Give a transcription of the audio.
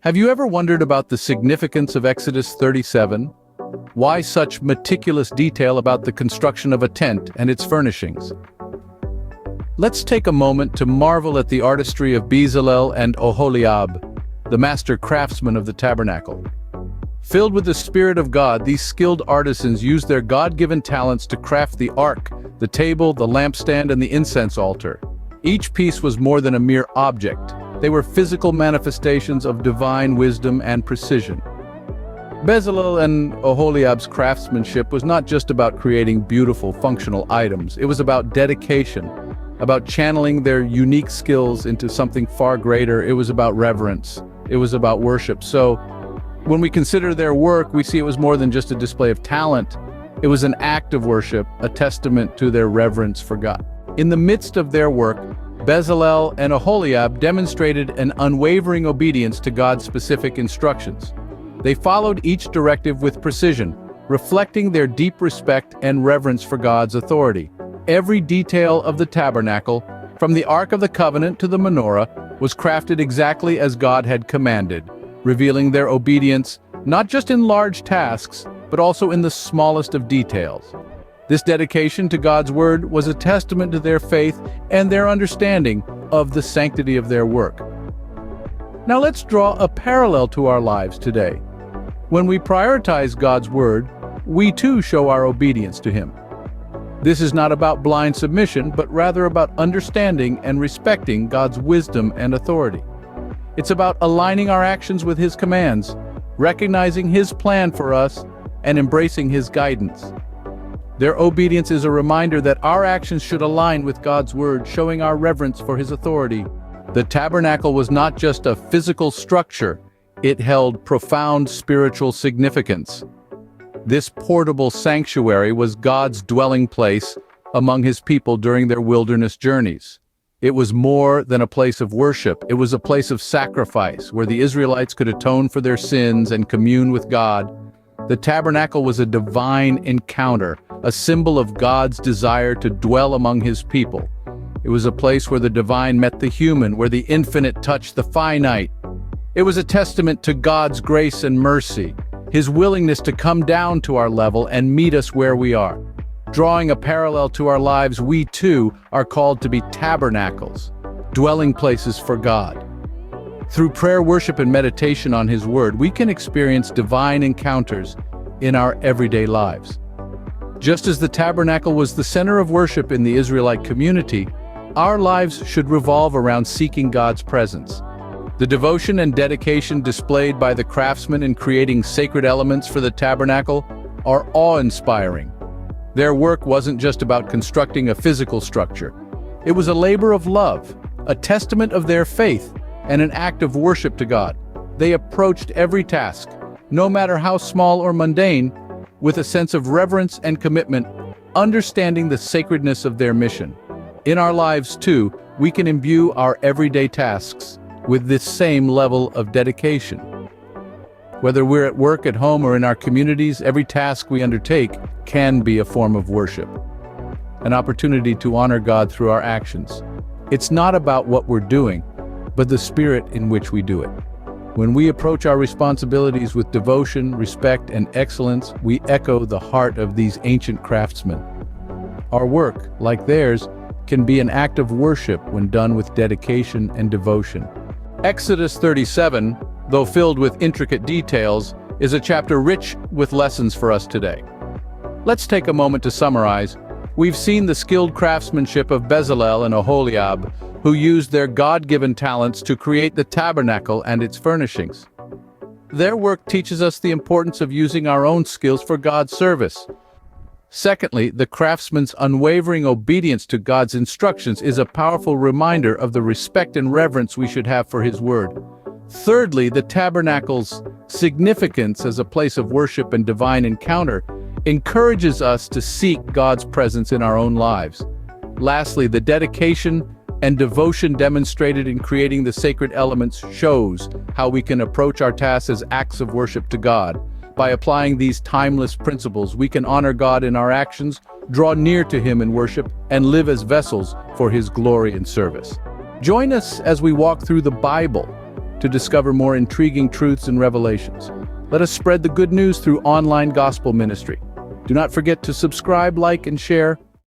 Have you ever wondered about the significance of Exodus 37? Why such meticulous detail about the construction of a tent and its furnishings? Let's take a moment to marvel at the artistry of Bezalel and Oholiab, the master craftsmen of the Tabernacle. Filled with the Spirit of God, these skilled artisans used their God-given talents to craft the ark, the table, the lampstand, and the incense altar. Each piece was more than a mere object. They were physical manifestations of divine wisdom and precision. Bezalel and Oholiab's craftsmanship was not just about creating beautiful, functional items. It was about dedication, about channeling their unique skills into something far greater. It was about reverence. It was about worship. So, when we consider their work, we see it was more than just a display of talent. It was an act of worship, a testament to their reverence for God. In the midst of their work, Bezalel and Oholiab demonstrated an unwavering obedience to God's specific instructions. They followed each directive with precision, reflecting their deep respect and reverence for God's authority. Every detail of the tabernacle, from the Ark of the Covenant to the menorah, was crafted exactly as God had commanded, revealing their obedience not just in large tasks, but also in the smallest of details. This dedication to God's word was a testament to their faith and their understanding of the sanctity of their work. Now let's draw a parallel to our lives today. When we prioritize God's word, we too show our obedience to Him. This is not about blind submission, but rather about understanding and respecting God's wisdom and authority. It's about aligning our actions with His commands, recognizing His plan for us, and embracing His guidance. Their obedience is a reminder that our actions should align with God's word, showing our reverence for His authority. The tabernacle was not just a physical structure, it held profound spiritual significance. This portable sanctuary was God's dwelling place among His people during their wilderness journeys. It was more than a place of worship. It was a place of sacrifice, where the Israelites could atone for their sins and commune with God. The tabernacle was a divine encounter, a symbol of God's desire to dwell among His people. It was a place where the divine met the human, where the infinite touched the finite. It was a testament to God's grace and mercy, His willingness to come down to our level and meet us where we are. Drawing a parallel to our lives, we too are called to be tabernacles, dwelling places for God. Through prayer, worship, and meditation on His word, we can experience divine encounters in our everyday lives. Just as the tabernacle was the center of worship in the Israelite community, our lives should revolve around seeking God's presence. The devotion and dedication displayed by the craftsmen in creating sacred elements for the tabernacle are awe-inspiring. Their work wasn't just about constructing a physical structure. It was a labor of love, a testament of their faith, and an act of worship to God. They approached every task, no matter how small or mundane, with a sense of reverence and commitment, understanding the sacredness of their mission. In our lives, too, we can imbue our everyday tasks with this same level of dedication. Whether we're at work, at home, or in our communities, every task we undertake can be a form of worship, an opportunity to honor God through our actions. It's not about what we're doing, but the spirit in which we do it. When we approach our responsibilities with devotion, respect, and excellence, we echo the heart of these ancient craftsmen. Our work, like theirs, can be an act of worship when done with dedication and devotion. Exodus 37, though filled with intricate details, is a chapter rich with lessons for us today. Let's take a moment to summarize. We've seen the skilled craftsmanship of Bezalel and Oholiab, who used their God-given talents to create the tabernacle and its furnishings. Their work teaches us the importance of using our own skills for God's service. Secondly, the craftsman's unwavering obedience to God's instructions is a powerful reminder of the respect and reverence we should have for His word. Thirdly, the tabernacle's significance as a place of worship and divine encounter encourages us to seek God's presence in our own lives. Lastly, the dedication and devotion demonstrated in creating the sacred elements shows how we can approach our tasks as acts of worship to God. By applying these timeless principles, we can honor God in our actions, draw near to Him in worship, and live as vessels for His glory and service. Join us as we walk through the Bible, to discover more intriguing truths and revelations. Let us spread the good news through online gospel ministry. Do not forget to subscribe, like, and share.